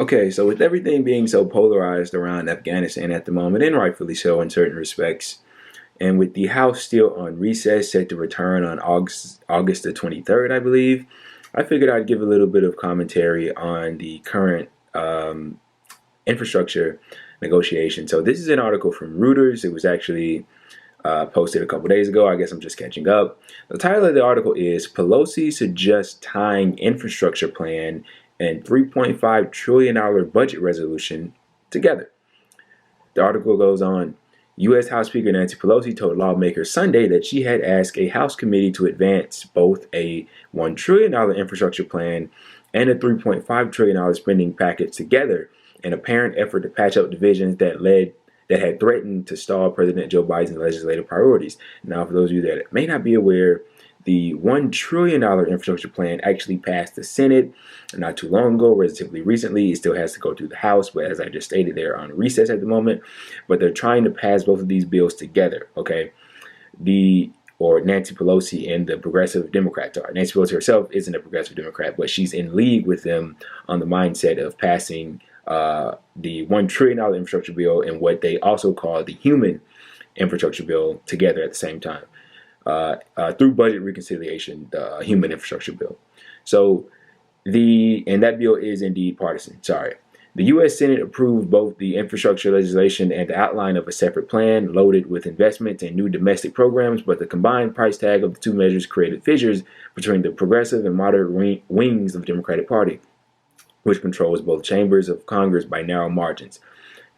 Okay, so with everything being so polarized around Afghanistan at the moment, and rightfully so in certain respects, and with the House still on recess, set to return on August the 23rd, I believe, I figured I'd give a little bit of commentary on the current infrastructure negotiation. So this is an article from Reuters. It was actually posted a couple days ago. I guess I'm just catching up. The title of the article is Pelosi Suggests Tying Infrastructure Plan and $3.5 trillion budget resolution together. The article goes on. U.S. House Speaker Nancy Pelosi told lawmakers Sunday that she had asked a House committee to advance both a $1 trillion infrastructure plan and a $3.5 trillion spending package together, an apparent effort to patch up divisions that had threatened to stall President Joe Biden's legislative priorities. Now, for those of you that may not be aware, the $1 trillion infrastructure plan actually passed the Senate not too long ago, relatively recently. It still has to go through the House, but as I just stated, they're on recess at the moment. But they're trying to pass both of these bills together, okay? Nancy Pelosi and the progressive Democrats are. Nancy Pelosi herself isn't a progressive Democrat, but she's in league with them on the mindset of passing the $1 trillion infrastructure bill and what they also call the human infrastructure bill together at the same time. Through budget reconciliation, the human infrastructure bill. So and that bill is indeed partisan. Sorry. The U.S. Senate approved both the infrastructure legislation and the outline of a separate plan loaded with investments and new domestic programs, but the combined price tag of the two measures created fissures between the progressive and moderate wings of the Democratic Party, which controls both chambers of Congress by narrow margins.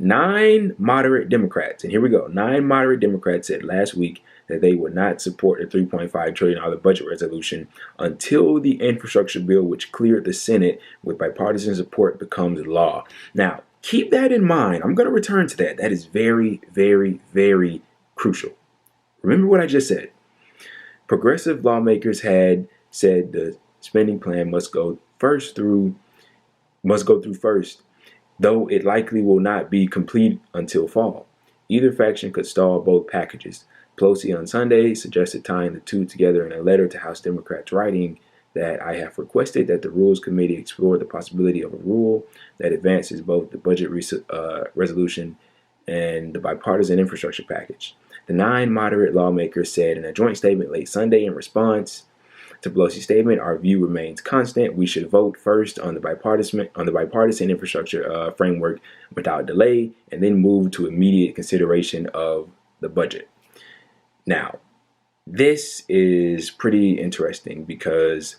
9 moderate Democrats, and here we go, 9 moderate Democrats said last week that they would not support a $3.5 trillion budget resolution until the infrastructure bill, which cleared the Senate with bipartisan support, becomes law. Now, keep that in mind. I'm going to return to that. That is very, very, very crucial. Remember what I just said. Progressive lawmakers had said the spending plan must go through first, though it likely will not be complete until fall. Either faction could stall both packages. Pelosi on Sunday suggested tying the two together in a letter to House Democrats, writing that I have requested that the Rules Committee explore the possibility of a rule that advances both the budget resolution and the bipartisan infrastructure package. The 9 moderate lawmakers said in a joint statement late Sunday in response to Pelosi's statement, our view remains constant. We should vote first on the bipartisan infrastructure framework without delay, and then move to immediate consideration of the budget. Now, this is pretty interesting because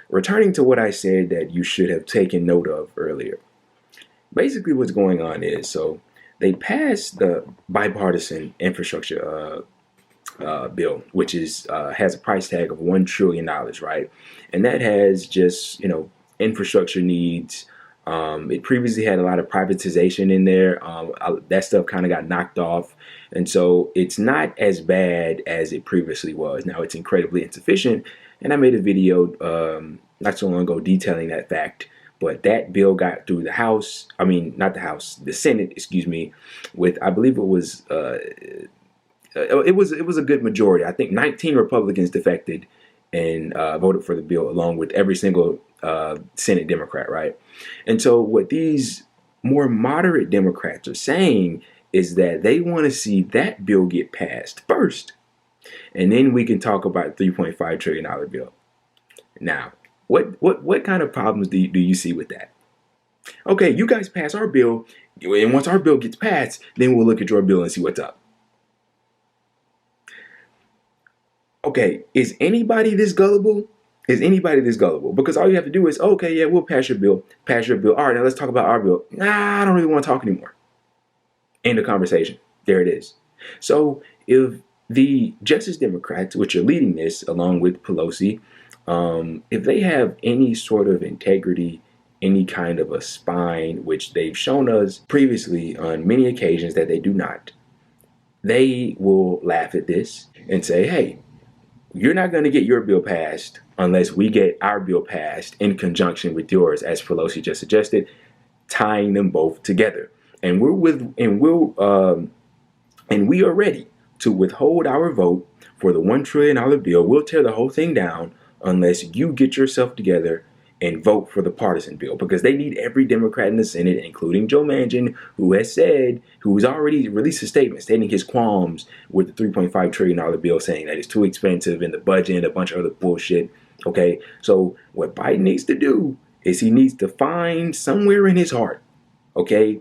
returning to what I said that you should have taken note of earlier, basically what's going on is, so they passed the bipartisan infrastructure bill, which has a price tag of $1 trillion, right? And that has just, infrastructure needs. It previously had a lot of privatization in there. That stuff kind of got knocked off. And so it's not as bad as it previously was. Now it's incredibly insufficient. And I made a video not so long ago detailing that fact. But that bill got through the House. I mean, not the House, the Senate, excuse me, with, I believe it was a good majority. I think 19 Republicans defected and voted for the bill along with every single Senate Democrat, right? And so what these more moderate Democrats are saying is that they want to see that bill get passed first. And then we can talk about $3.5 trillion bill. Now, what kind of problems do you see with that? Okay, you guys pass our bill, and once our bill gets passed, then we'll look at your bill and see what's up. Okay, is anybody this gullible? Because all you have to do is, okay, yeah, we'll pass your bill. All right, now let's talk about our bill. Nah, I don't really want to talk anymore. End of conversation. There it is. So if the Justice Democrats, which are leading this along with Pelosi, if they have any sort of integrity, any kind of a spine, which they've shown us previously on many occasions that they do not, they will laugh at this and say, hey, you're not going to get your bill passed unless we get our bill passed in conjunction with yours, as Pelosi just suggested, tying them both together. And we are ready to withhold our vote for the $1 trillion bill. We'll tear the whole thing down unless you get yourself together and vote for the partisan bill, because they need every Democrat in the Senate, including Joe Manchin, who's already released a statement stating his qualms with the $3.5 trillion bill, saying that it's too expensive in the budget, a bunch of other bullshit. Okay, so what Biden needs to do is he needs to find somewhere in his heart, okay,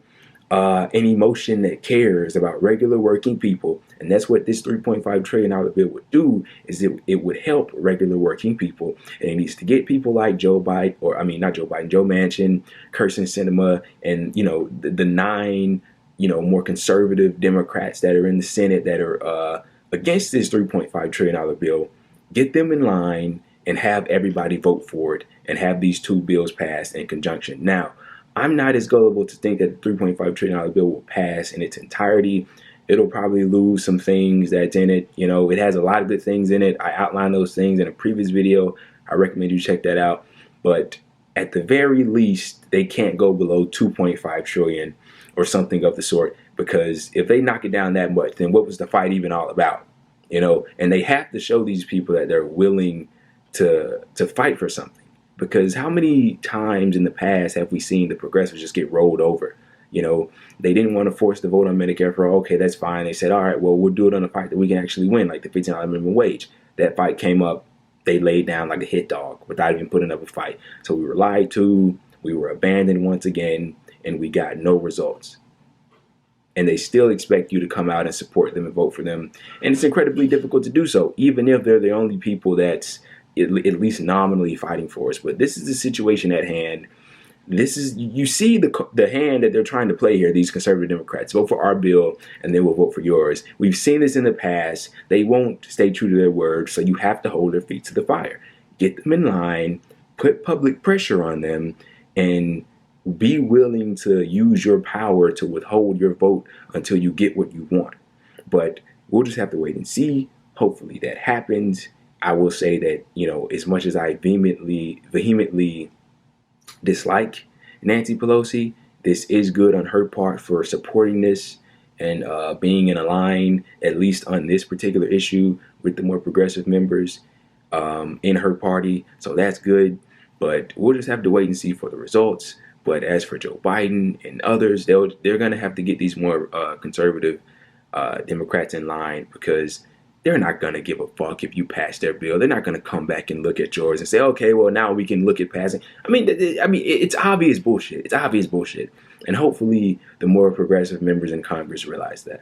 an emotion that cares about regular working people. And that's what this $3.5 trillion bill would do, is it would help regular working people. And it needs to get people like Joe Biden, or I mean, not Joe Biden, Joe Manchin, Kirsten Sinema, and, you know, the nine, you know, more conservative Democrats that are in the Senate that are against this $3.5 trillion bill, get them in line and have everybody vote for it and have these two bills passed in conjunction. Now, I'm not as gullible to think that the $3.5 trillion bill will pass in its entirety. It'll probably lose some things that's in it. You know, it has a lot of good things in it. I outlined those things in a previous video. I recommend you check that out. But at the very least, they can't go below 2.5 trillion or something of the sort, because if they knock it down that much, then what was the fight even all about? You know, and they have to show these people that they're willing to fight for something. Because how many times in the past have we seen the progressives just get rolled over? You know, they didn't want to force the vote on Medicare for all. Okay, that's fine. They said, all right, well, we'll do it on a fight that we can actually win, like the $15 minimum wage. That fight came up. They laid down like a hit dog without even putting up a fight. So we were lied to. We were abandoned once again, and we got no results. And they still expect you to come out and support them and vote for them. And it's incredibly difficult to do so, even if they're the only people that's at least nominally fighting for us. But this is the situation at hand. This is, you see the hand that they're trying to play here, these conservative Democrats. Vote for our bill and they will vote for yours. We've seen this in the past. They won't stay true to their word, so you have to hold their feet to the fire. Get them in line, put public pressure on them, and be willing to use your power to withhold your vote until you get what you want. But we'll just have to wait and see. Hopefully that happens. I will say that, you know, as much as I vehemently dislike Nancy Pelosi, this is good on her part for supporting this and being in a line, at least on this particular issue, with the more progressive members in her party. So that's good. But we'll just have to wait and see for the results. But as for Joe Biden and others, they're going to have to get these more conservative Democrats in line, because they're not going to give a fuck if you pass their bill. They're not going to come back and look at yours and say, okay, well, now we can look at passing. I mean, it's obvious bullshit. It's obvious bullshit. And hopefully the more progressive members in Congress realize that.